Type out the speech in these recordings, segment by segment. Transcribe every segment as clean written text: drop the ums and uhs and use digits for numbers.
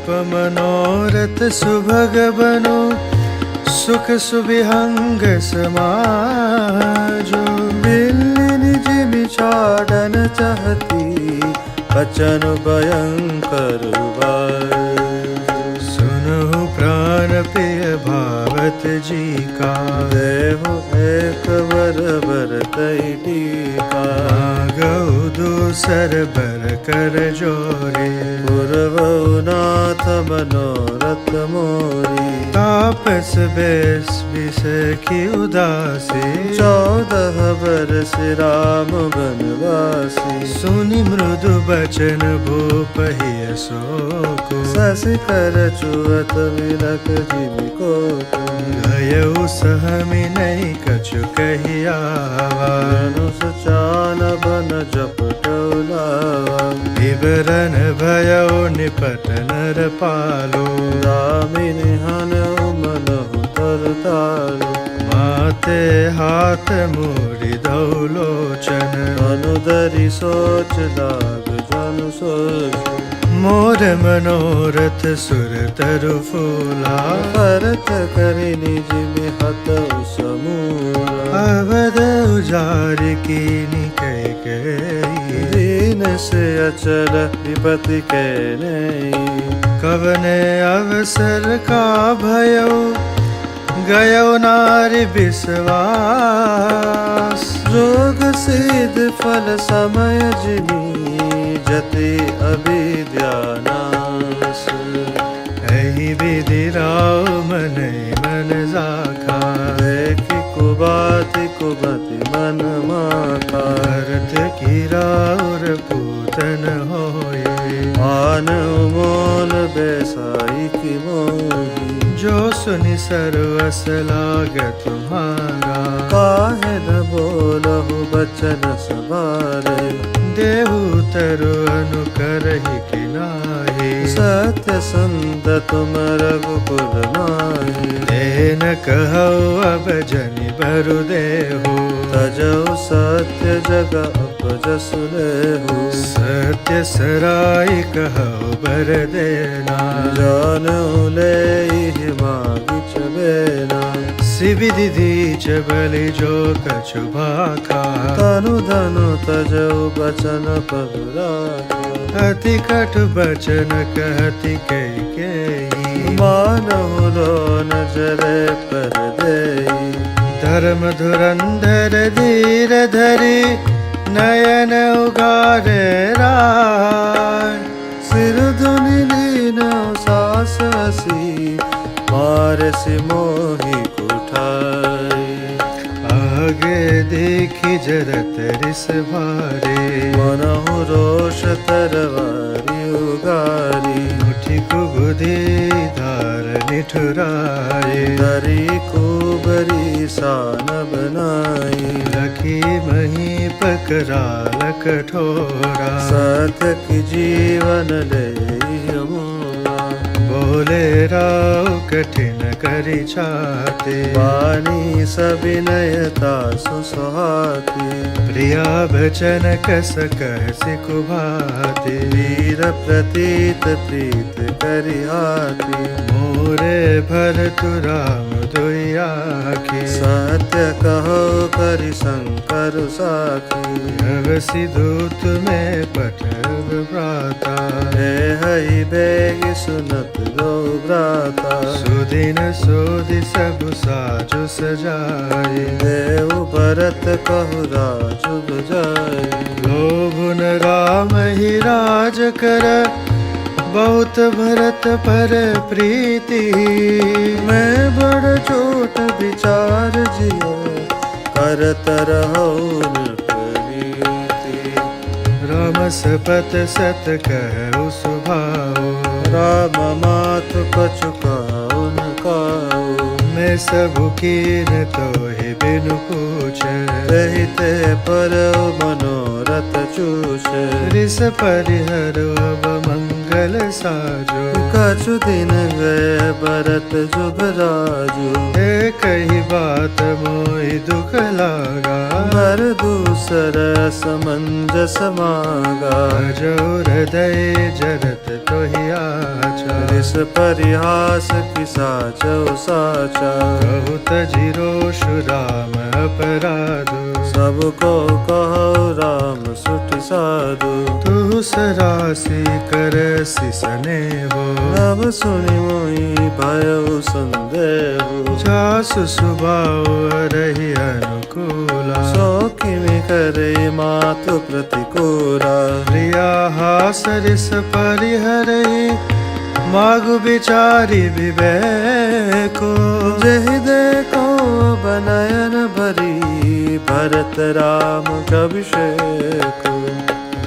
रूप मनोरथ सुभग बनो, सुख सुविहंग समाजो। बिल्ली निज बिछाड़न चाहती, बचन भयंकर बार। सुनहु प्राण प्रिय भावत जी का, देहु एक बर बर कई टीका। गौ दूसर बर कर जोरे, पूर्वहु नाथ मनोरथ मोरी। तापस बेस बिसखी उदासी, 14 बरस राम बनवासी। सुनि मृदु बचन भूप हिय शोको, शशि कर चुअत विरख जिमि कोको। गयउ सहमि नहीं कछु कहि आवा, धनुष चान बन जपटौलावा। विवरण भयउ निपट नर पालो, दामिनी हनउ मनहु तरतालो। माते हाथ मूरि धौ लोचन, अनुदरि सोच लाग जन सोच। मोर मनोरथ सुर तरु फूला, भरत करि निज मिहत समूला। अवध उजारि कीनि कैकेयी, दीन से अचल विपति कै नहीं। कवने अवसर का भयउ, गयउ नारि विश्वास। रोग सिद्ध फल समय जिमी, जति अविद्या नाश। एहि विधि राव मनै मन जाखा, देखि कुबाति कुमति मन माखा। भरत की राउर पूतन होए, आनउ मोल बेसाई की मोही। जो सुनि सरवस लाग तुम्हारा, काहे न बोलहु बचन सवारे। देहु तरु अनुकरहि किनाहि, सत्य संत तुम रघुकुल माहि। तेन कहौ अब जनि बरु देहु, तजौ सत्य जग अपजस लेहु। सत्य सराई कहौ बर देना, जानऊ लेहि मागिच बेना। सिविधि दीच बलि जो कछु भाखा, तनु धनु तजौ बचन पगुराखा। अति कटु बचन कहति कैकेयी, मानहु लोन जरे पर देई। धर्म धुरंधर धीर धरि, नयन उगारे राय। सिर धुनि लीनौ सास हसी, मारसि मोहि कुठाई। आगे देखि जरत रिस भारे, मनहु रोष तरवारी उगारी। उठि कुबुधि धार निठुराए, दरी कुबरी सान बनाई। रखी महीप कराल कठोरा, सत्य की जीवन लेहि मोरा। बोले राव कठिन करि छाते, वाणी सविनयता सुसुहाती। प्रिया बचन कस कहसि कुभाते, वीर प्रतीत प्रीत करिहाती। मोरे भरतु राम दुई आँखि, सत्य कहो करि शंकर साखी। अवसि दूत में पठव भ्राता, एहि बेगी सुनत दो भ्राता। सुदिन सोधि सबु साजु सजाए, देहु भरत कहु राजु बजाए। लोभुन राम ही राज कर, बहुत भरत पर प्रीति। मैं बड़ छोट विचार जियो, करत रहौ नृपनीति। राम सपत सत कहु सुभाओ, राम मातु कछु कहु न काऊ। मैं सबु कीन तोहि बिनु पूछे, रहिते परौ मनोरथ चूछे। रिस परिहरो अब मंगल साजो, कछु दिन गए भरत जुग राजू। हे कहि बात मोहि दुख लागा, बर दूसर समंजस मागा, जो हृदय जरत तोहि आचा, रिस परिहास की साचौ साचा, कहु तजि रोषु राम अपराधु, सबको कहो राम सुठ साधु, तुहु सरासी करसि सनेहो, नभ सुनि मोहि भयउ संदेहु, जासु सुभाव रहि अनुकूला, सो किमि करे मातु प्रतिकूला, प्रिया हासरिस परिहरहि, मागु विचारि विवेको, जहि देखो बनयन भरी, भरत राम कभिषेको,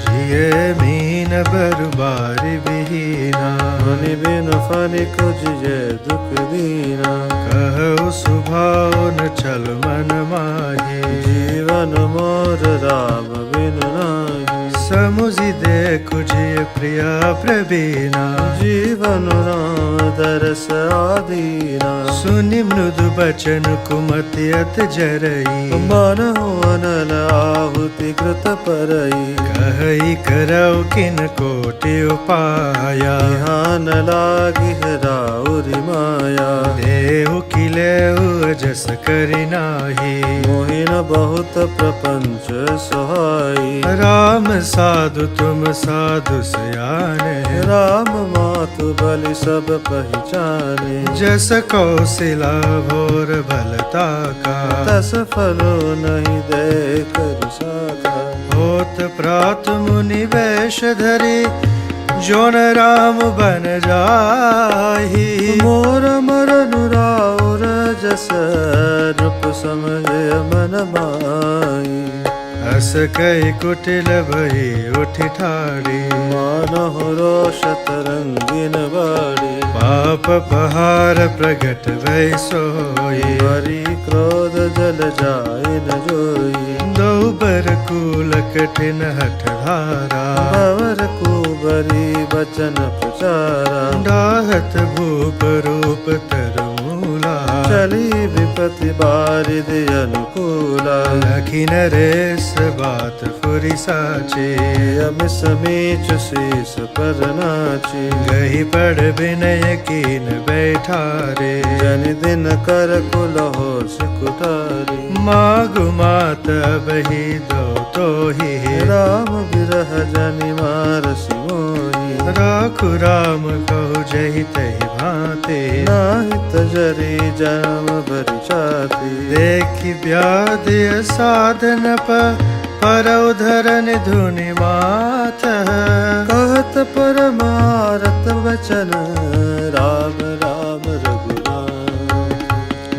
जिये मीन बरबारि विहीना, मुनि बिनु फनि कुजिए दुख दीना, कहु सुभाव न चल मन माही, जीवन मोर राम बिनु नाही, समुझि देखु जिय प्रिया प्रवीणा, जीवन राम दरस आदीना, सुनि मृदु बचन कुमति अत जरई, मनहु अनल आहुति कृत परई, कहई करौ किन कोटि उपाया, ध्यान लागी राउरि माया, देहु किलेहु अजस करि नाही, मोहिन बहुत प्रपंच सहाई, राम साधु तुम साधु सयाने, राम मातु बलि सब पहचाने, जस कौशिला भोर बलता का, तस फलो नहीं देख साका, होत प्रात मुनि वेश धरि, जोन राम बन जाहि, मोर मरनु राउर जस रूप समझे मन माई, हस कई कुटिल भई उठि ठाड़ी, मानहु रोष तरंगिन बाड़ी, पाप पहार प्रगट भई सोई, बरी क्रोध जल जाय न जोई, दो बर कूल कठिन हठ धारा, भवर कुबरी बचन प्रचारा, डाहत भूप रूप तरमूला, चली विपति बारिद अनुकूला, लखी नरेश बात फुरि साची, अमि समीच शीस पर नाची, गही पड़ विनय कीन बैठारे, जन दिन कर कुल होश कुठारी, मागु मात बही दो तो ही, राम बिरह जनि मारसि मोहि, राखु राम कहु जहि तहि भांति, नाहि तजरि जन्म भरि छाति, देखि व्याधि साधन परौ धरन धुनि माथ, कहत परमारत वचन, राम राम रघुनाथ,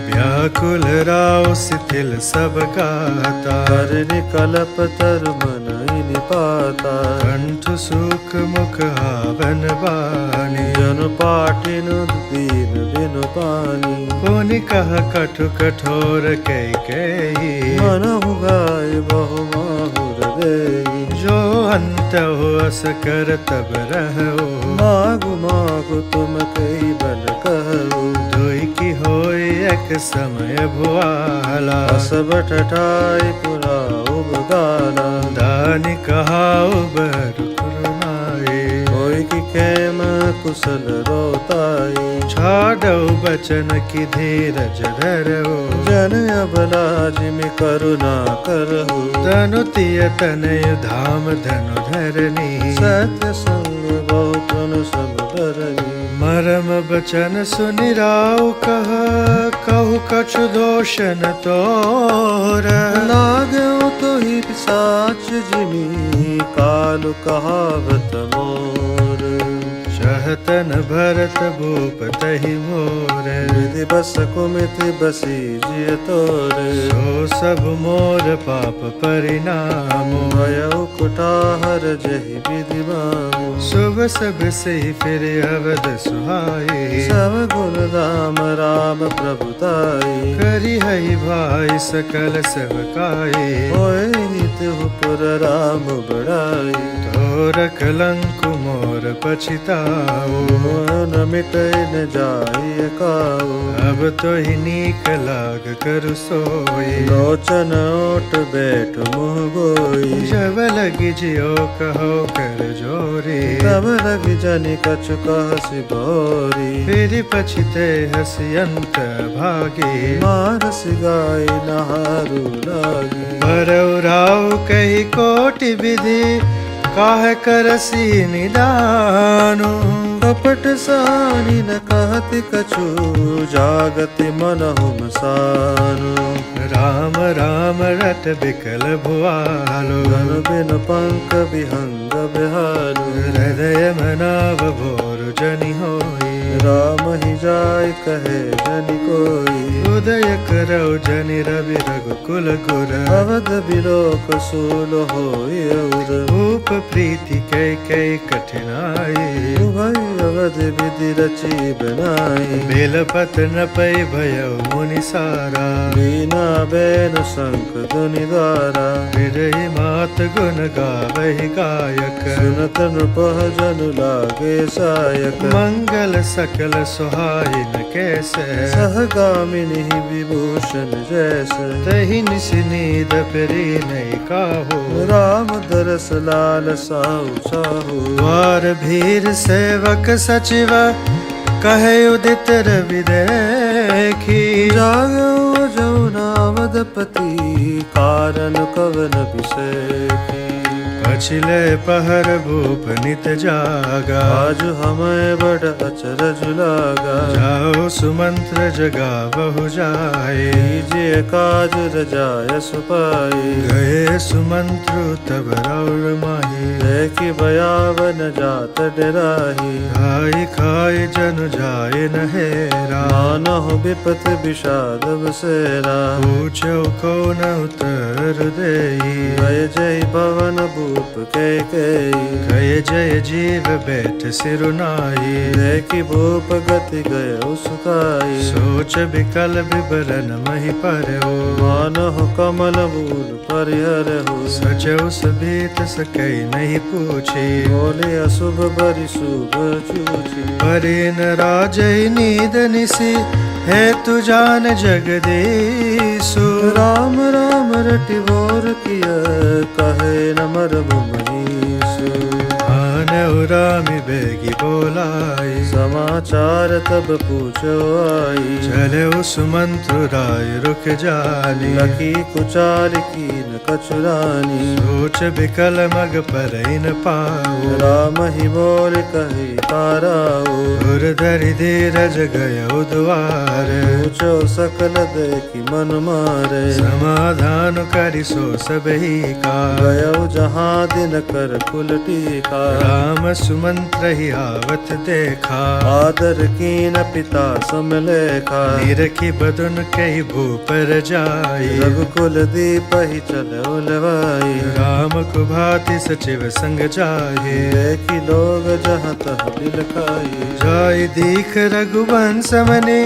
व्याकुल राव शिथिल सब गाता, करनि कलप तरु मन निपाता, कंठ सुख मुख हावन बानी, जन पाटिनु दीन बिनु पानी, पुनि कह कठु कठोर कैकेयी, मनहु गाय बहु माहुर देई, जो अंत हो अस कर तब रहो, मागु मागु तुम कई बल कहु, दुई की होय एक समय भुआला, असब ठठाई पुराउ बगाला, दानि कहाउ बर करुणाए, कोई की खेम कुशल रोताई, छाड़ौ बचन की धीरज धरो, जन अबला जिमि करुणा करहु, तनु तिय तनय धाम धनु धरनी, सत्य संग बहुतन सब डरनी, मरम बचन सुनि राउ कहु कछु दोष न तोर, लागो तो ही पिशाच जिमि, कालु कहावत मोर, चहतन भरत भूप तहि मोर, विधि बस कुमिति बसी जिय तोरे, सो सब मोर पाप परिणामो, भयउ कुटाहर जहि विधि मामु, शुभ सब से फिर अवध सुहाई, सब गुण राम राम प्रभुताई, करी हई भाई सकल सेवकाई, होय तिहु पुर राम बड़ाई, तो घोर कलंक मोर पछिताओ। न मिटे न जाय काऊ। अब तो ही नीक लाग करु सोई। लोचन ओट बैठ मुँह गोई। जब लगी जियो कहो कर जोरी। तब लगी जनि कछु कहसी बोरी। फिर पछिते हसियंत भागी। मारस गाय नहारू लागी। भरौराव कही कोटि विधि काह करसी निदानु। कपट सानी न कहति कछु जागति मनहु मसानु। राम राम रट बिकल भुआलो। धन बिन पंख विहंग बिहारू। हृदय मनाव भोर जनि होई। राम ही जाय कहे जनि कोई। उदय करौ जनि रवि रघुकुल गुर। अवध बिलोक सूल होय उर। भूप प्रीति कई कई कठिनाई। उभय अवध विधि रची बनाई। बेलपत न पै भयो मुनि सारा। बीना बैन शंख धुनि द्वारा। हृदय मात गुण गावहि गायक। सुनत नृपः जनु लागे सायक। मंगल सकल सुहाइन कैसे। सहगामिनी विभूषण जैसे। तहि निसि नींद फिरी नहीं काहू। राम दरस लाल साहु साहू। द्वार भीर सेवक सचिव कहे उदित रवि देखी। जागो जौनावदपति कारण कवन बिसेखी। पछिले पहर भूप नित जागा। आज हमें बड़ अचरज लागा। जाओ सुमंत्र जगा बहु जाए। कीजिए काज रजाय सुपाई। गए सुमंत्र तब रौर माही। देखी भयावन जात डराही। खाई खाई जनु जाए नहेरा। मानहु विपत विषाद बसेरा। पूछो को न उत्तर देई। जय जय भवन भूप कैकेयी। गए जय जीव बैठ सिरुनाई। देखी भूप गति गए सुखाई। सोच बिकल बिबरन मही परहो। मानहु कमल बूल परिहर हो। सचौ सभीत सकई नहीं पूछी। बोले अशुभ बरि शुभ चूची। परिन राजई नींद निसी है तु जान जगदीशु। राम राम रटि बोर किय कहे न मरम मनीषु। आनऊ रामि बेगी बोलाई। समाचार तब पूछो आई। चले सुमंत्र राय रुक जाली। लखी कुचाल कीन कछुरानी। सोच बिकल मग पर इन पाओ। राम ही बोल कही ताराओ। धुर धरि धीरज गयो द्वार। पूछो सकल देखी मन मारे। समाधान करि सो सबही का। गयो जहाँ दिन कर कुल टीका। राम सुमंत्र ही आवत देखा। आदर कीन पिता समलेखा। निरखी बदन कही भूपर जाई। रघुकुल दीप ही चलो लवाई। राम को भांति सचिव संग जाहे। देखी लोग जहाँ तह दिल खाई। जाय दीख रघुवंश मने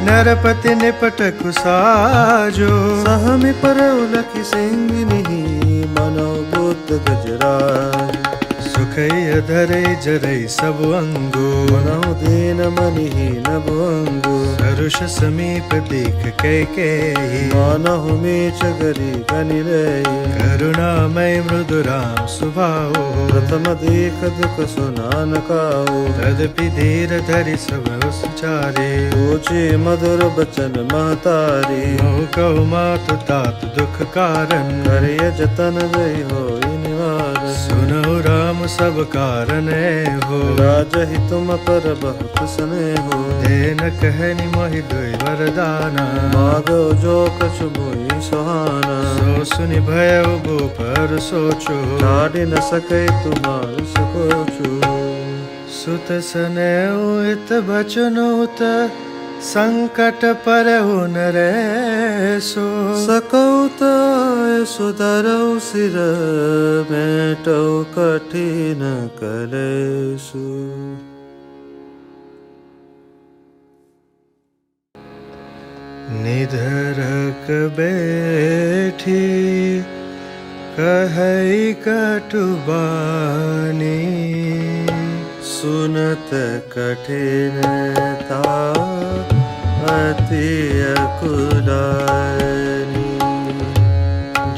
नरपति निपट कुसाजो। सहमि पर उलखी सिंगिनी मनो बुद्ध गजराज। सुखई धरे जरई सब अंगो। मनहु दीन मनिहीन भुअंगो। सरुष समीप दीख कैकेयी। मानहु मीच गरी गनि रेई। करुणामय मृदु राम सुभाओ। प्रथम देख दुख सुनान काओ। तदपि धीर धरि सब सुचारे। पूछे मधुर बचन महतारी। मोह कहु मातु तात दुख कारण। करिय जतन जय होई निवार। सुनौ राम सब कारण हो। राजहि तुम पर बहुत स्नेह हो। देन कहनि मोहि दुई वरदाना। मागो जो कछु मोहि सुहाना। सो सुनि भयउ भूपर सोचो। छाड़ि न सकै तुम्हार सकोचु। सुत सनेउ इत बचनुत संकट परहु नरेशो। सकौत सुधरौ सिर मेटौ कठिन कलेशु। निधरक बैठी कहई कटुबानी सुनत कठिनता अति अकुलानी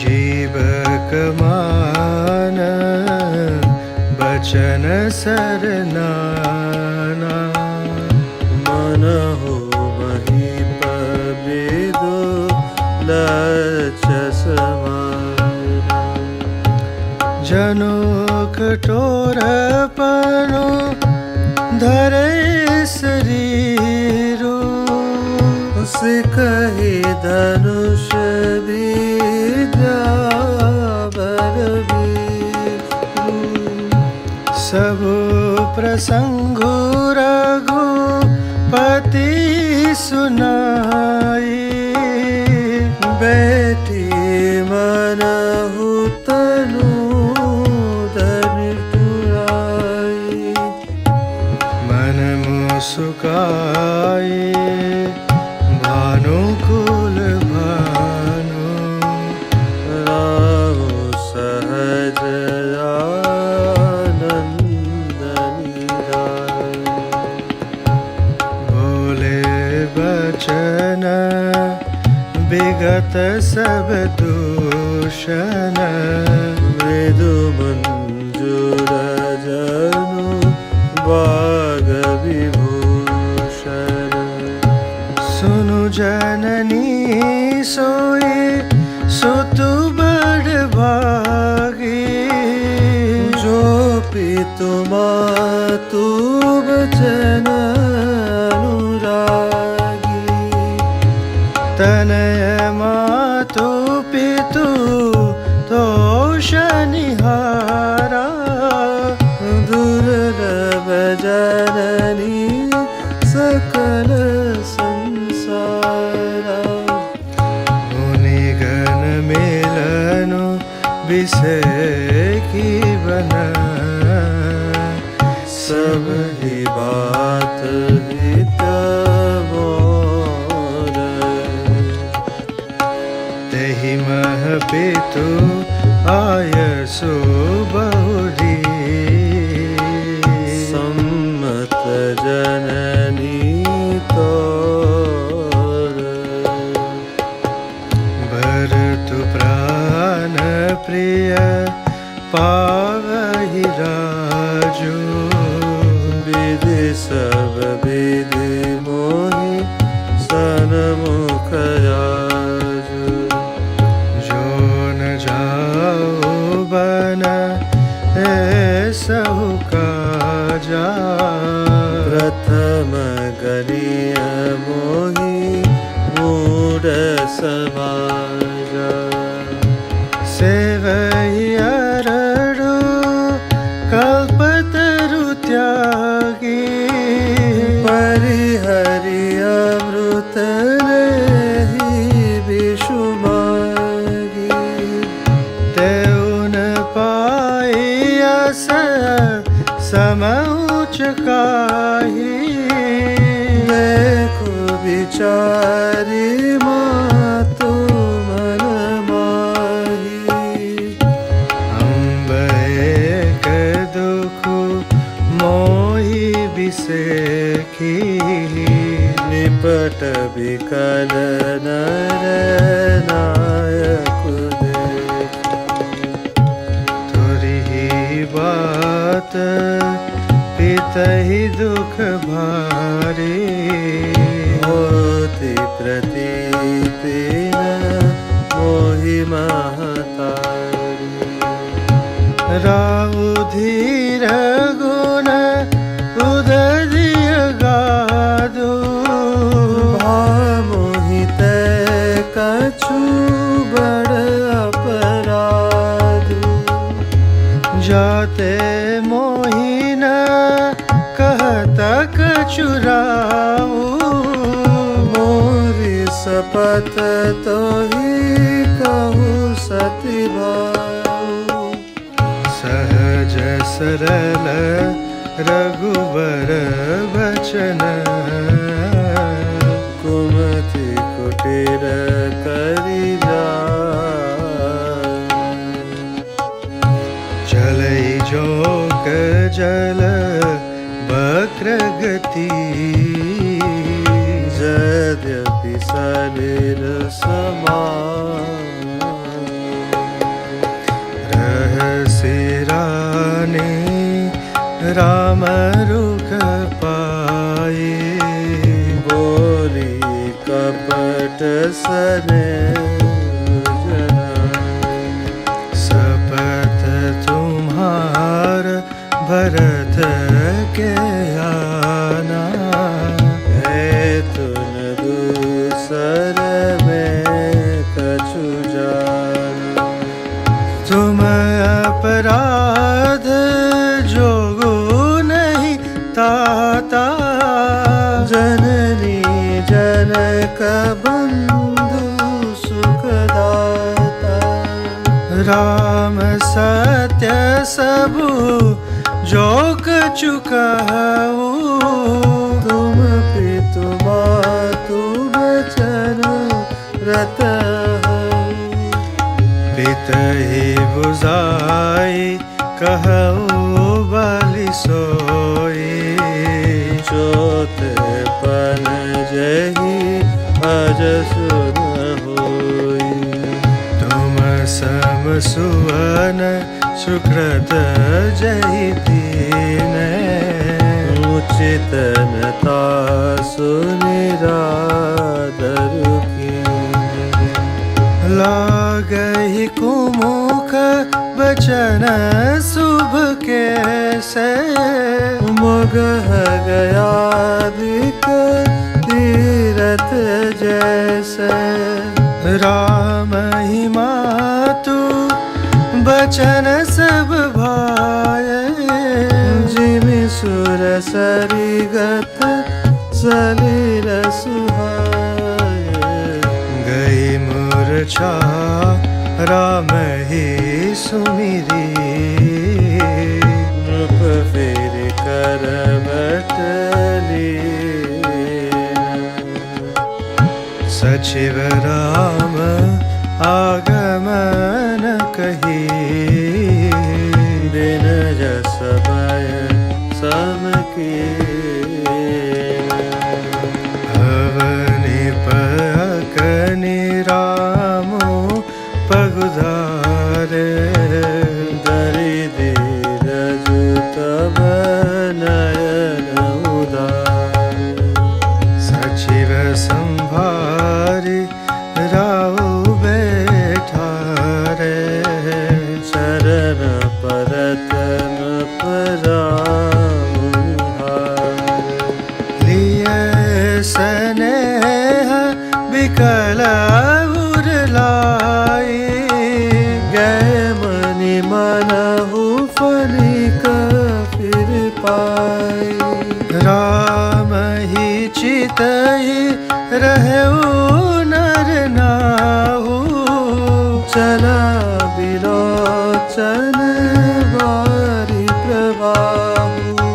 जीवक मान बचन सरनाना मनहु महीप विदु लक्ष समाना जनो कठोरपनो धरे शरीरो सिकहि धनुष विद्या बलबीरु सबु प्रसंगु रघुपति सुनाई बेटी मनहु तनु धनि टुराई मन मुसुकाए भानुकुल भानु राहु सहज आनंदनि जाय बोले बचन विगत सब दूषण मृदु मंजूर जनु बाग विभूषण सुनु जननी सोई सुतु बड़ भागी जो पितु मातु बचन अनुरागी तनय मातु पितु तोषनिहारा दुर्लभ जननी सकल संसारा मुनिगण मिलनु विषय की बना सब ही बात हित मोर तेहि मह पितु आयसु बहुरी सम्मत जननी तोर भरतु प्राण प्रिय पावहि राजो विधि सब विधि मोहि सन्मुख आजु जो न जाओ बन ऐसहु काजा प्रथम गलिय मोहि मूढ़ समाजा सेवहि अरडु कल्पतरु त्यागी परिहरि अमृत लेहि विषुमागी तेउन पाइयस समउच काही देखो विचारी मातु मन माही अम्ब एक दुखु मोहि बिसेखी निपट विकल नर नायक देखी तुरही बात पितहि दुख भारी होति प्रतीति न मोहि महतारी राहु धीर गुण उदय गाधु भामोहित कछु बड़ अपराधु जाते मोहिन कहत कछुराऊ मोरि सपत तोहि कहु सति भाऊ सहज सरल रघुबर बचन कुमति कुटिर करि जाय गति यद्यपि सलिल समान रहसि रानी राम रुख पाए बोली कपट सने शपथ तुम्हार भरत के आना तुन दूसर में कछु जाना तुम अपराध जोगु नहीं ताता जननी जनक बंधु सुखदाता राम सत्य सबु जो कछु कहु तुम पितु मातु बचन रत पितहि बुझाई कहु बलि सोई चोत पन जही अज सुन होई तुम सम सुवन सुकृत जहि दीने उचितनता सुनिरादर की लागहि कुमुख बचन शुभ कैसे मगह गयादिक तीरथ जैसे राम ही मातु बचन सब भाए जिमि सुर सरिगत सलिल सुहाय गई मूर्छा राम ही सुमिरी नृप फिर कर बटली सचिव राम आगमन कही बिन जस भय सम की भवनि पकनि रामो पगुधारे दरिद्र तब नयन उदार सचिव संभारी राहु बैठारे शरण परतन परामुहार लिए स्नेह विकल उरलाई गए मनि मनहु फलिक फिर पाई राम ही चितहि रहु नर नाहु चला बिलोचन बारी प्रवाहु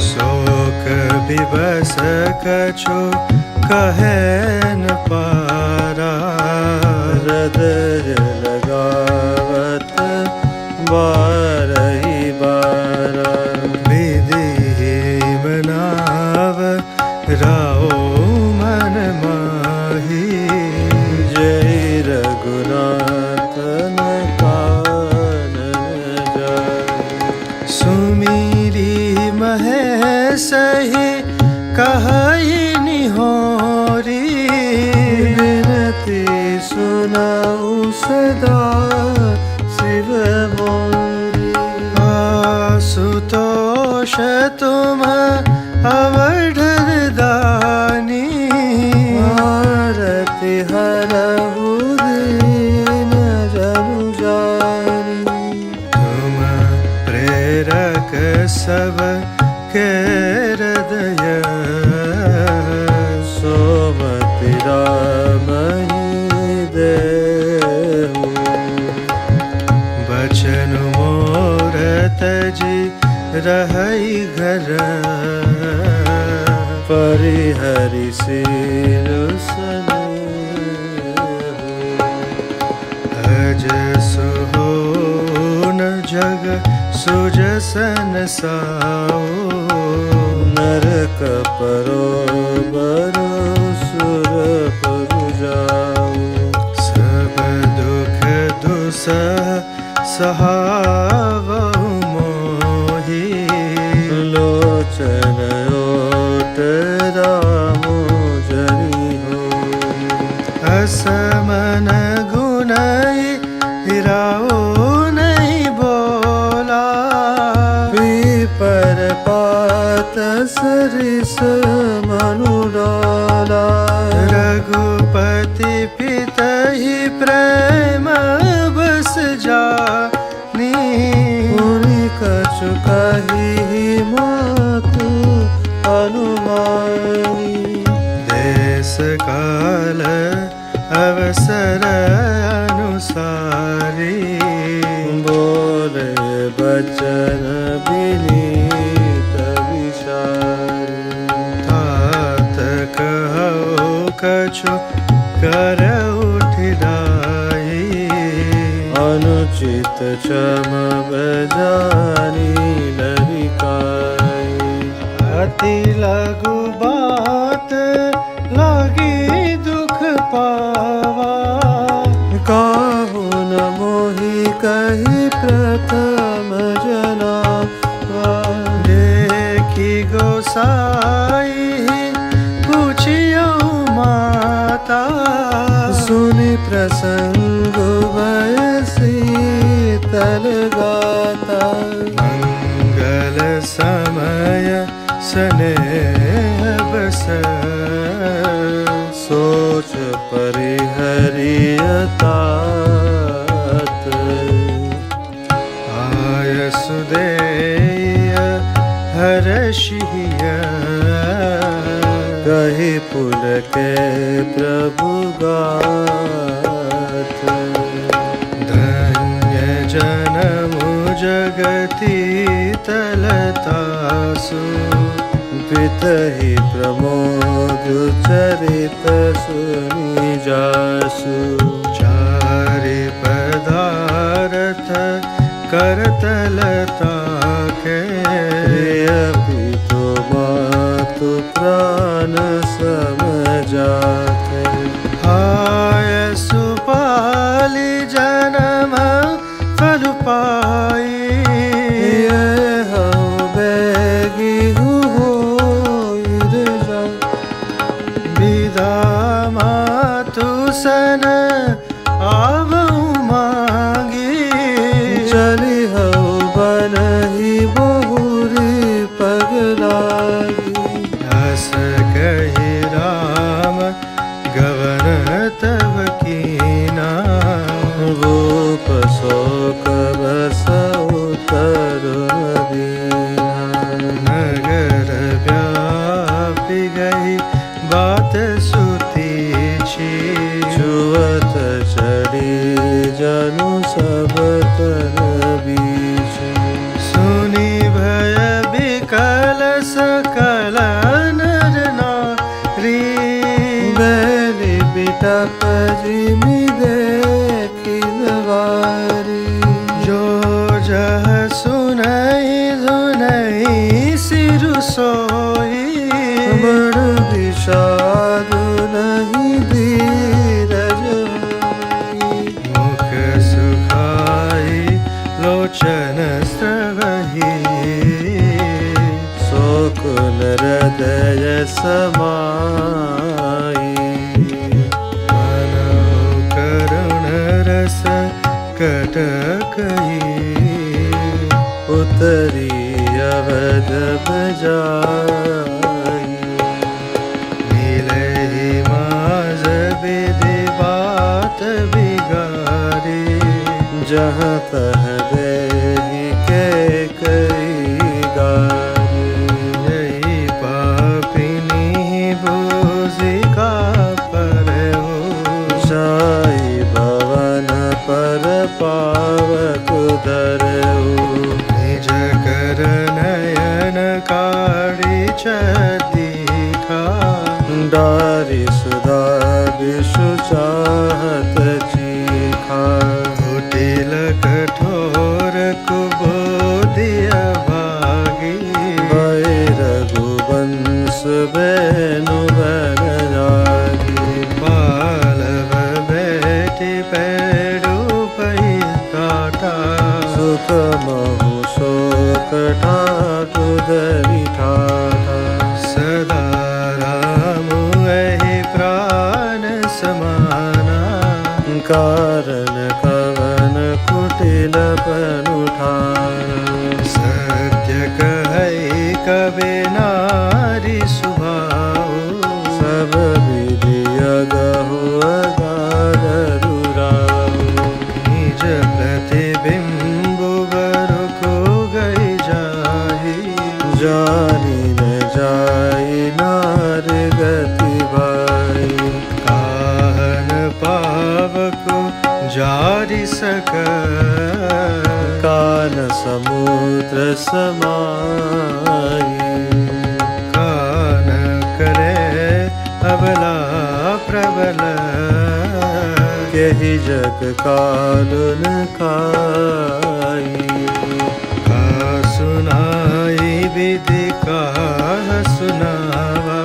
शोक विवश कछु कहे न पारा हृदय लगावत बारही बारा विधि मनाव राओ मन माही जय रघुनाथन कानन जाय सुमिरी महेश ही कहई निहोरी विनती सुनाऊ सदा शिव मोरी आशुतोष तुम अवधर दानी आरति हरहु दीन जनु जानी तुम प्रेरक सब के हृदय सोमति रामहि देहु बचन मोर तजी रहई घर परिहरि सिर सनेहु अज सुहोन जग सुजसन साओ नर बरोबर सुर पर जाऊं। सब दुख दुसह सहावहु मोहि, लोचन ओट रामु जनि हो। असमन गुणई हिराओ नहीं बोला, पीपर पात सरिस मनु डाला। रघुपति पितहि प्रेम बस जानी, पुनि कछु कहि मातु अनुमानी। देश काल अवसर अनुसारी, बोले बचन विनीत विचारी। तात कहो कछु कर उठिराई, अनुचित क्षम बजानी लरिकाई। अति लघु बात लगी दुख पावा, काहू न मोहि कहि प्रथम जनावा। देखी गोसाई पूछियो माता, सुनि प्रसंग भय शीतल गाता। मंगल समय स्नेह बस, सोच परिहरिय तात। आय सुदेय हर्षिय, कहि पुलके प्रभु गाथ। धन्य जनमु जगति तलतासु, पितहि प्रमोद चरित सुनि जासु। चारि पदारथ करतलता के, प्रिय पितु मातु प्राण सम जाते। हाय सुपाली जन्म फल पाई, ये हऊँ बैगी होइर जाऊं। विदा मातु सन आवहु मांगी, चली हऊँ बनहि बहुरी पगलागी। हस कहि राम गवन तब कीना, रूप शोक बसउ तरुण दीना। नगर व्यापी गई बात सुतीची, छुअत चढ़ी जनु सब तर बीच। सुनी भय विकल सकल नर नारी, बैली बिटप जिमि देखिल वारी। जो जह सुनई धुनई सिरु सोई, बड़ विषाद नहीं धीरज होई। मुख सुखाई लोचन स्रवही, शोकुन हृदय समाई। मानव करुण रस कटकई, उतरी अवध बजाई। मिलहि माज विधि बात बिगारी, जहाँ तह देहि के कई गारी। यही पापिनी भूजिका पर हो, जाई भवन पर पावक धरऊ। निज कर नयन काढ़ी दीखा, डारी सुधा विषु चाहत चीखा। कुटिल कठोर कुबोधिय भागी, भय रघुवंश बेनु बन जागी। पालव बेटी पेड़ू पही काटा, सुख महु शोक ठाटु धरि ठाठा। सदा राम एहि प्राण समाना, कारण कवन कुटिल पनु ठाना। सत्य कहै कबि नारी सुभाऊ, सब विधि अगहु अगाध दुराऊ। निज प्रतिबिंबु बरुकु गई जाहि, जानी न जाई नार गति भाई। काहन पावको जारि सक, कान समुद्र समाई। कान करे अबला प्रबल, यही जग कालुन खाई। का सुनाई विधि का सुनावा,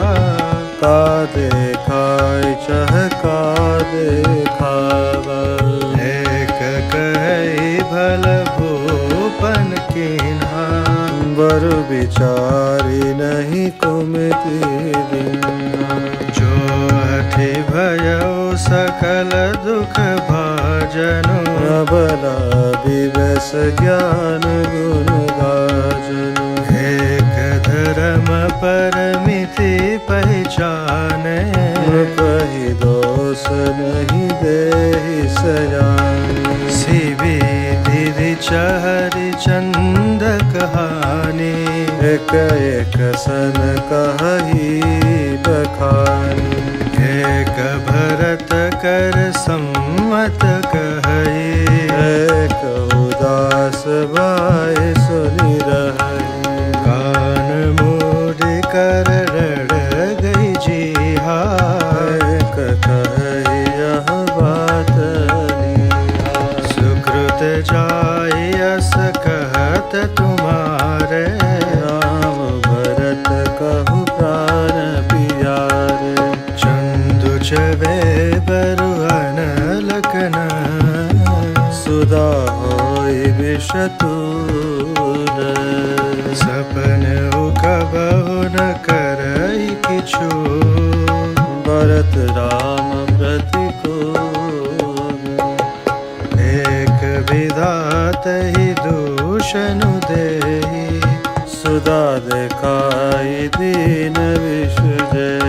का देखाय चह का देखावा। एक कहे भल भूपन कीन्हा, बरु विचारी नहीं कुमति दीन्हा। जो हठि भयो सकल दुख भाजनु, अबला विवश ज्ञान गुण गाजनु। एक धर्म परमिति पहचाने, कही दोष नहीं देहि सजाने। सिविधि चहरि चंद कहानी, एक एक सन कही बखानी। एक भरत कर सम्मत कहई, एक उदास बाय सुनि रही। कान मूड कर रड़ गई जीहा, एक कही यह बात लीहा। सुकृत जाय अस कहत तुम्हारे, राम भरत कहु प्राण पियारे। चंदु चवे बरुअन लखन, सुधा होई विषतूर। सपन उकबहु न करई किछु, भरत राम प्रतिकूल। एक विधात ही दूषनु देहि, सुधा देखाई दीन विषु जय।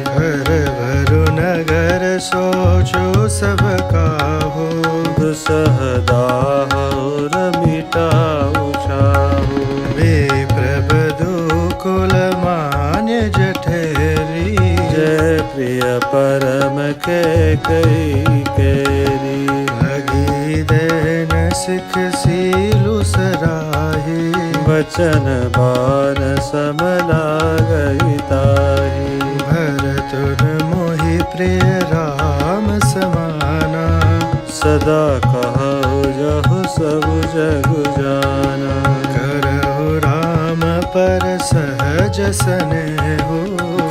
घर भरु नगर सोचो सब काहू, दुसह दाहुर मिटाऊ छाहू। विप्रबधु कुल मान्य जठेरी, जय प्रिय परम के कई केरी। लगी देन सिख सीलु सराही, वचन बान समला गई ताही। भरतुर मोहि प्रिय राम समाना, सदा कहु जहु सब जगु जाना। करहु राम पर सहज स्नेहु,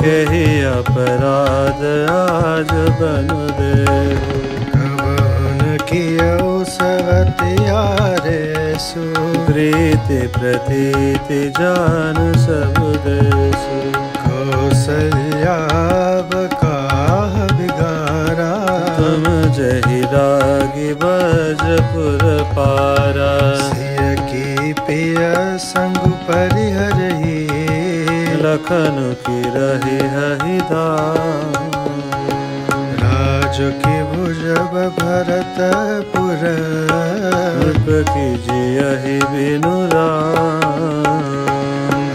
केहि अपराध आज बनु देहु। कबहु न कियो सवतियारे सु, प्रीति प्रतीति जान सब देसु। कौसल्या काह बिगारा, तुम जहि रागी बजपुर पारा। सिय की पिय संग परिहरही, लखन की रही हहि धाम। राज की भुजब भरतपुर, रूप की जियहि बिनु राम।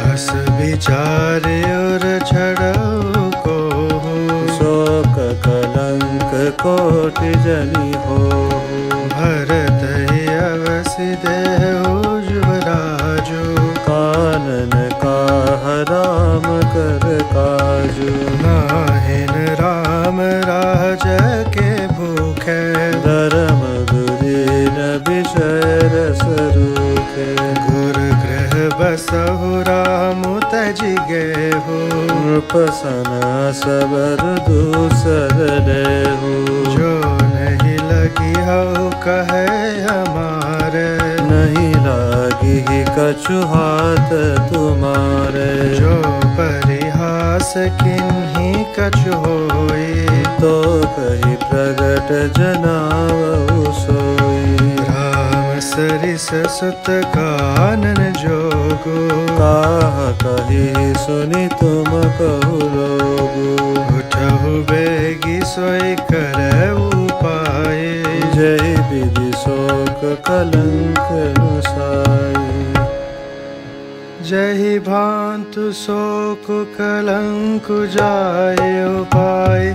हस विचार और छड़ौ को, शोक कलंक कोटि जनि हो। भरत ही अवसि देहु युवराजु, कानन काह राम कर काजु। नाहिन राम राज के भूखे, धर्म दुरीन विषय रस रूखे। गुर गृह बसहु राम तज गेहु, सन सबर दूसर लेहू। जो नहीं लगी हो कहे हमारे, नहीं लागी ही कछु हाथ तुम्हारे। जो परिहास किन्हीं कछु होई, तो कही प्रगट जनावहु सोई। राम सरिस सुत कानन जोगो, काह कही सुनि तुम कहु लोगु। उठहु बेगी सोई करऊ पाए, जय विधि शोक कलंक नुसाई। जहि भांतु शोक कलंक जाए उपाय,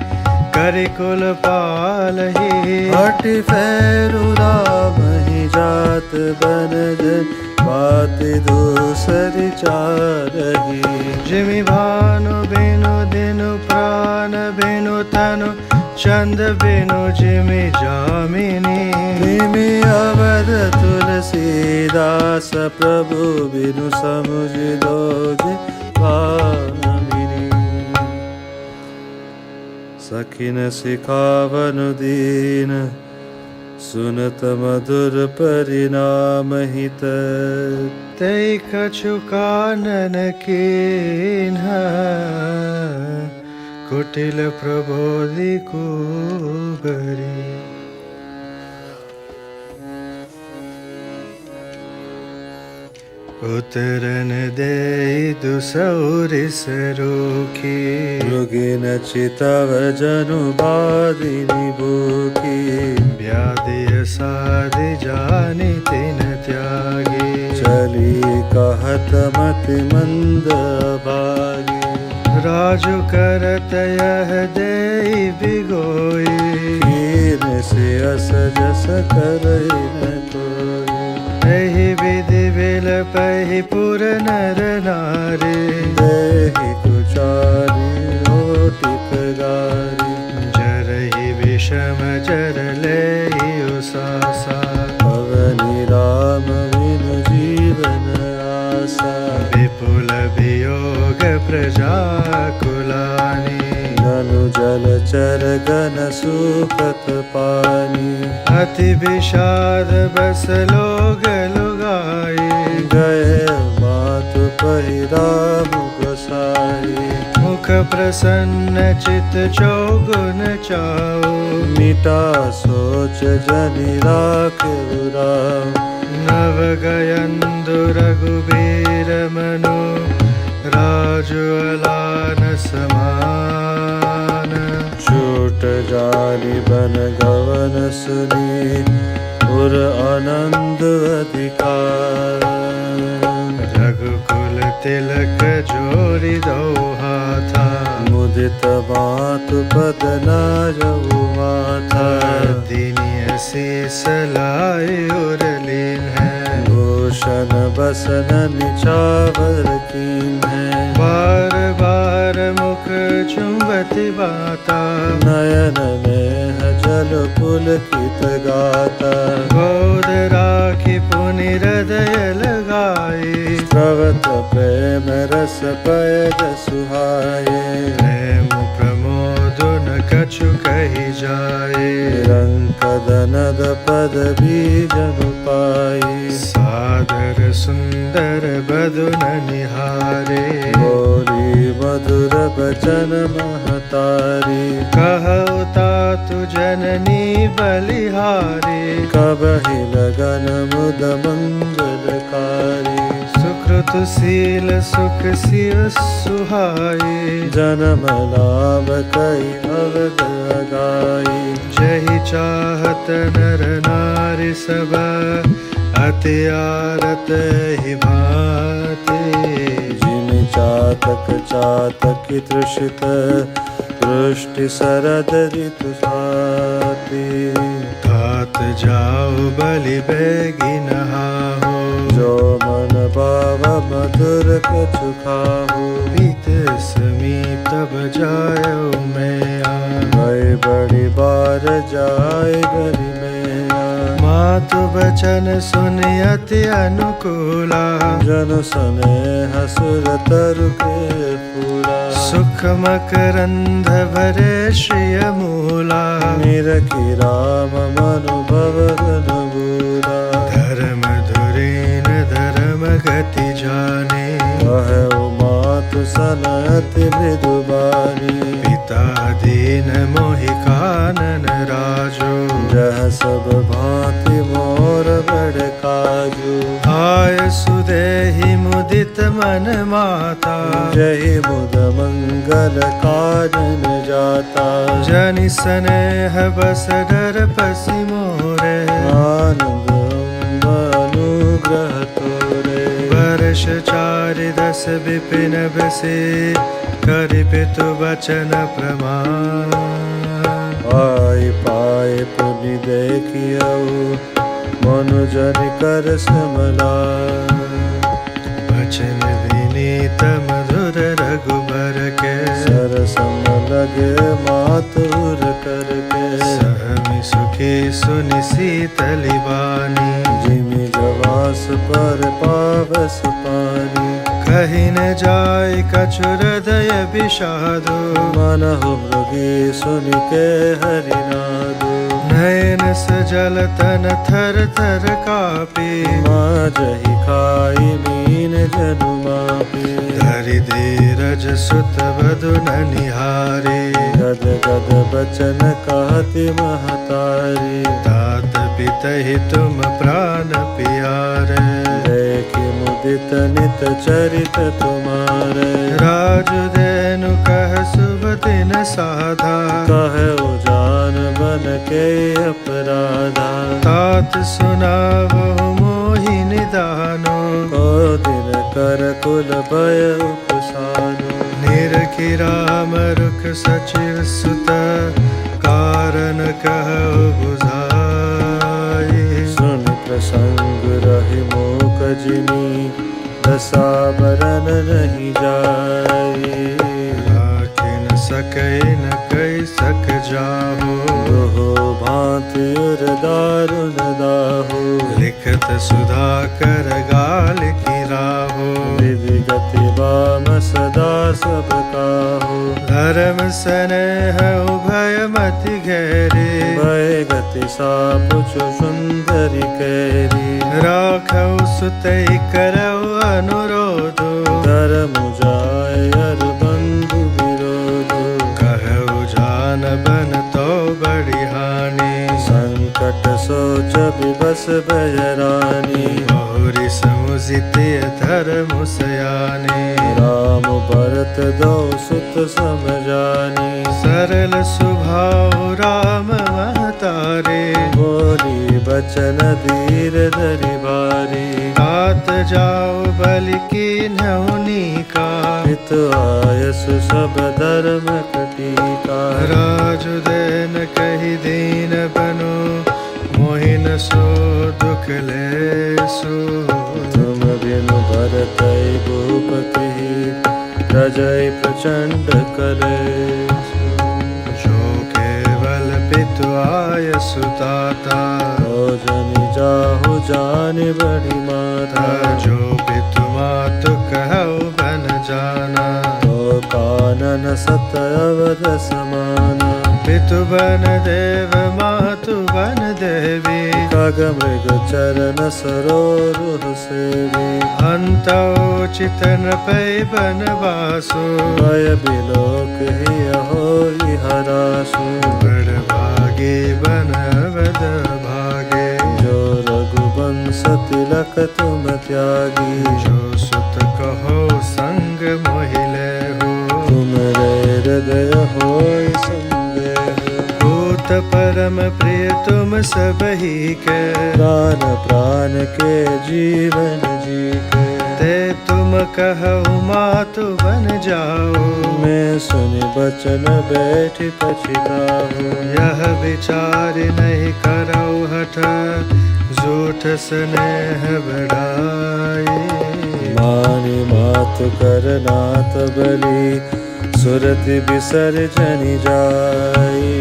करि कुल पालहि। हट फेरु राम ही जात बनजन, बात दूसरी चारही। जिमि भानु बिनु दिनु प्राण बिनु तनु, चंद बिनु जिमि जामिनी। तिमि अवध तुलसीदास, प्रभु बिनु समुझ दोज भामिनी। सखिन सिखावन दीन, सुनत मधुर परिणाम हित। तै कछु कानन कीन्ह, कुटिल प्रबोधि कुबरी। उतरन दे दुसौरिस रूखी, मृगिन चितव जनु बादिनी भूखी। व्याधि साधि जानि तिन त्यागी, चली कहत मति मंद भागी। राजु करत यह देई बिगोई, कीन से अस जस करई न कोई। एहि विधि बिलपहि पुर नर नारी, देहि कुचारी रोटिक गारी। जरहि विषम जर लेहि उसासा, अवनि राम बिनु जीवन आसा। विपुल वियोग प्रजा कुलानी, जनु जल चर गन सुखत पानी। अति विषाद बस लोग लुगाई, गए मातु पहि राम गोसाई। मुख प्रसन्न चित चौगुन चाओ, मिटा सोच जनि राखिउ राम। नव गयंदु रघुबीर मनु, राजु अलान समान। छूट जानि बन गवन सुनी, उर आनंद अधिकार। रघुकुल तिलक जोरि दो हाथा, मुदित मातु पद नाजऊ माथा। दिनिय शीस लाए उर लीन है, भूषण बसन निछावर कीन है। बार बार मुख चुंबति बाता, नयन नेह जल पुलकित गाता। गोद राखी पुनि हृदय लगाई, प्रवत प्रेम रस पैद सुहाए। प्रेम प्रमोद न कछु कही जाए, निरंकद नद पद बीजनु पाई। सादर सुंदर बदन निहारे, बोली मधुर बचन महतारी। कहु तातु जननी बलिहारी। कबहि लगन मुद मंगलकारी। सुकृत शील सुख शिव सुहाई, जन्म लाभ कई अवध गाई। जहि चाहत नर नारी सब, अति आरत ही भांति। जिमि चातक चातक तृषित, वृष्टि शरद ऋतु साति। तात जाओ बलि बेगी नहाओ, जो मन भाव मधुर कछु खाहु। पीत समीप तब जायो मैं आ, भय बड़ी बार जाय गरि में आ। मातु पितु बचन सुनि अति अनुकूला, जन स्नेह सुर तरु के फूला। सुख मकरंद भरे श्रिय मूला, निरखी राम मनुभव घन बूला। धर्म धुरीन धर्म गति जाने, कहो मातु सनत मृदुबानी। पिता दीन मोहि कानन राजो, जह सब भांति मोर बड़ काजू। आय सुदेहि मुदित मन माता, जहि मुद मंगल काजन जाता। जनि स्नेह बस डर पसी मोरे, आनंद अनुग्रह तोरे। वर्ष 4 विपिन बसे, करि पितु वचन प्रमाण। पाए पाए पुनि देखियऊ, मनुजन कर समला। वचन विनीत मधुर रघुबर के, सरसम लगे मातुर करके। सहमि सुखी सुनि सीतली बानी, जिमि जवास पर पावस पानी। कहि न जाय कछु हृदय विषादो, मनहु मृगी सुनि के हरिनादु। नयन सजल तन थर थर कापी, माजहि खाई मीन जनु मापी। धरि धीरज सुत बधु निहारे, गद गद बचन कहति महतारी। तात पितहि तुम प्राण प्यारे, देखि मुदित नित चरित तुम्हारे। राजुदेनु कह शुभ दिन साधा, कहो जान बन के अपराधा। तात सुनावहु मोहि निदानो, को दिन कर कुल भय उपसानो। निरखि राम रुख सचिव सुत, कारण कहु बुझाई। सुन प्रसंग रहि मूक जिनी, दशा बरन नहीं जाई। राखि न सकै न कहि सक जाहु, दोहो भांति उर दारुण दाहु। लिखत सुधा कर गाल की राहो, विधि गति बाम सदा सब काहू। धर्म स्नेह उभय मति घेरी, भय गति सापुछु सुंदरी कैरी। राखौ सुतै करौ अनुरोधो, धर्म जाय अर बंधु विरोधो। कहौ जान बन तो बड़ी हानि, संकट सोच विबस बहरानी। बहुरी समुझितिय धर्म सयाने, राम भरत दो सुत समझानी। सरल स्वभाव राम महतारे, बोली बचन धीर धरि भारी। तात जाओ बलि कीन्हौनी का, हित आयसु सब धर्म कटीका। राजुदेन कहि दीन बनो, मोहिन सो दुख लेसु। तुम बिनु भरतई भूपति, प्रजय प्रचंड कलेसु। जो केवल पितु आय सुताता, जनि जाहु जानि बड़ी माता। जो पितु मातु कहौ बन जाना, तो कानन सत अवध समाना। पितु बन देव मातु बन देवी, खग मृग चरण सरोरुह सेवी। अंतौ चितन पै बनवासु, भय बिलोक ही होई हरासु। बड़ भागे बन अवध भागे, जो रघुवंश तिलक तुम त्यागी। जो सुत कहो संग मोहिले हो, तुम रे हृदय होई संदेह। भूत परम प्रिय तुम सबही के, प्राण प्राण के जीवन जी के। ते तुम कहु मातु बन जाओ, मैं सुनि बचन बैठ पछिताहु। यह विचार नहीं करौ हठ, झूठ स्नेह बढ़ाई। मानि मातु कर नाथ बलि, सुरति विसर्जनि जाई।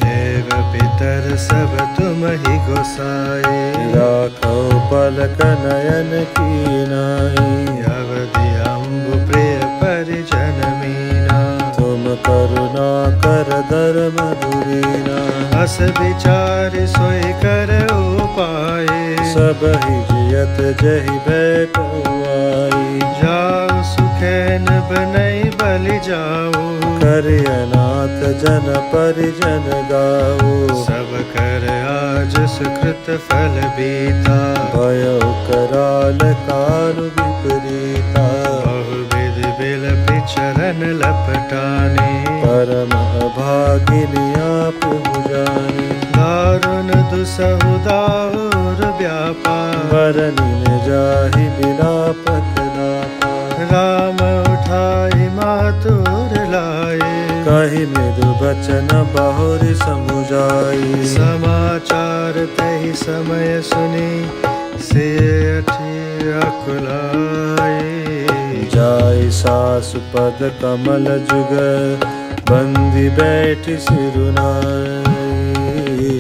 देव पिता भीतर सब तुम ही गोसाए। राखो पलक नयन की नाई, अवधि अम्बु प्रिय परिजन मीना। तुम करुणा कर धर्म दुरीना, अस विचार सोई कर उपाय। सब ही जियत जहि बैठ आई। जाओ सुखैन बनई बलि जाओ, कर अनाथ जन परिजन गाओ। सब कर आज सुकृत फल बीता। भयो कराल काल विपरीता, बहुविध बिलपि चरण लपटाने। परम अभागिनी आप जाने। दारुण दुसहु दाहुर व्यापा, वरनि न जाहि बिलापत नापा। राम उठाई मातुर लाए। कहि मृदु बचन बहुरि समुझाई। समाचार तहि समय सुनी, सेठी अकुलाए। जाय सासु पद कमल जुग, बंदी बैठ सिरुनाई।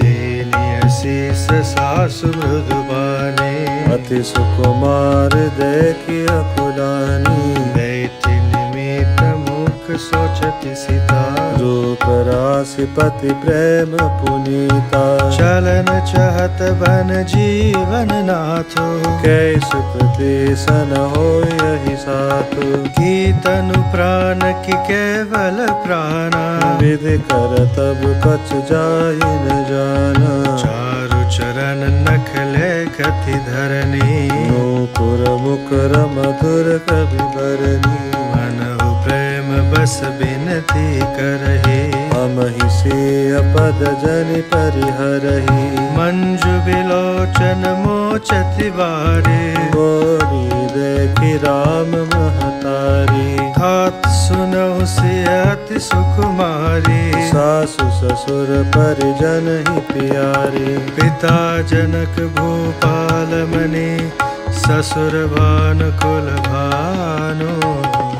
दीनिय शीस सासु मृदुबाने, अति सुकुमार देखि अकुलानी। दैत्य निमित्त मुख सोचति सीता। रूप राशि पति प्रेम पुनीता। चलन चहत बन जीवन नाथो, कैसु प्रतीसन हो यही सातु। की तनु प्राण की केवल प्राणा। विधि कर तब कछ जाहि न जाना। चारु चरण नखले कथि धरनी, नूपुर मुकुर मधुर कवि बरनी। मनहु प्रेम बस बिनती करहि, हमहि सिय पद जनि परिहरहि। मंजु बिलोचन मोचति बारे, गोरी देखि राम महतारी। हाथ सुनहु सिय अति सुकुमारी। सासु ससुर परिजन ही प्यारी। पिता जनक भूपाल मनि, ससुर भानुकुल भानु।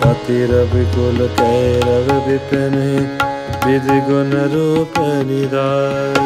पति रविकुल कैरव विपिन, विधि गुण रूप निधान।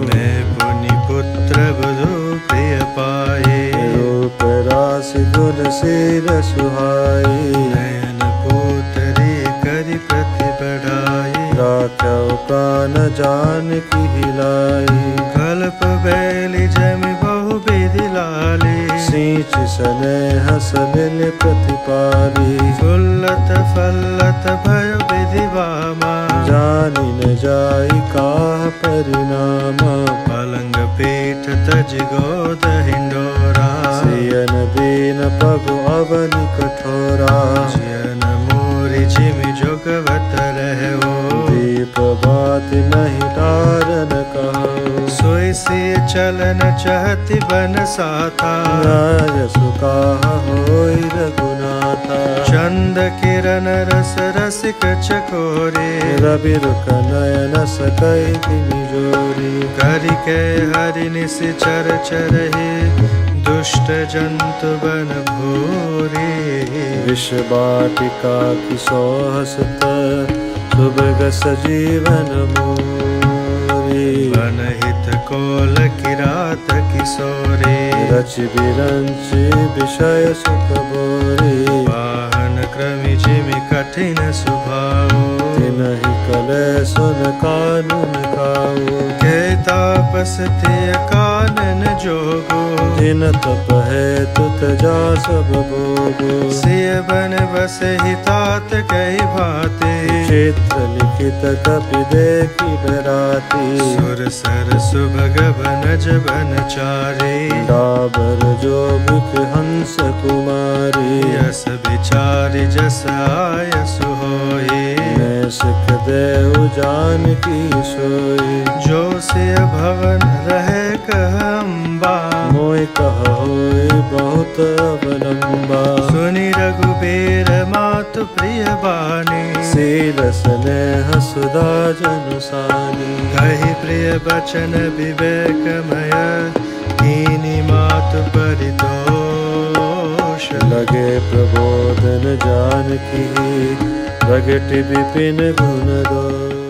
मैं पुनि पुत्र बुधु प्रिय पाए, रूप राशि गुण शील सुहाई। नयन पुतरी करि प्रति बढ़ाई। राखौ प्राण जानकी हिलाई। कल्प बैली जमि बहु विधि लाली। सींच स्नेह सलिल प्रतिपाली। फुल्लत फल्लत भयो विधि वामा, जानि न जाई काह परिणामा। पलंग पीठ तज गोद हिंडोरा, सियन दीन पगु अवनि कठोरा। जियन मोरि जिमि जोगवत रहवो, दीप बाति नहीं तारन कहो। सोई सिय चलन चहति बन साथा। राज सुकाह होई रघुनाथा। चंद किरण रस रसिक चकोरे, रवि रुक नयन सकई तिनि जोरी। करि के हरि निशिचर चरहि, दुष्ट जंतु बन भूरि। विष बाटिका की सोहसत, सुभग सजीवन मूरी। बन हित कोल किरात किशोरे, रच बिरंच विषय सुख बोरी। वाहन क्रमि जिमि कठिन सुभाओ, तिनहि कले सुन कानन काऊ। के तापस तिय कानन जोगो, जिन तप है तुत जा सब भोगो। सिय बन बस हितात कई भाते, चित्र लिखित कपि देखि डराती। सुर सर सुभग बनज बनचारे, डाबर जो मुख हंस कुमारी। यस विचारि जस आय सुहोए, मैं सिख देउ जानकी सोई। जो सिय भवन रहे कहम्बा, मोय कह होय बहुत अवलंबा। सुनि रघुबीर मातु प्रिय बानी, शील स्नेह सुधा जनुसानी। कहि प्रिय बचन विवेकमय, कीनी मातु परितोष। लगे प्रबोधन जानकी, प्रगट विपिन गुण दो।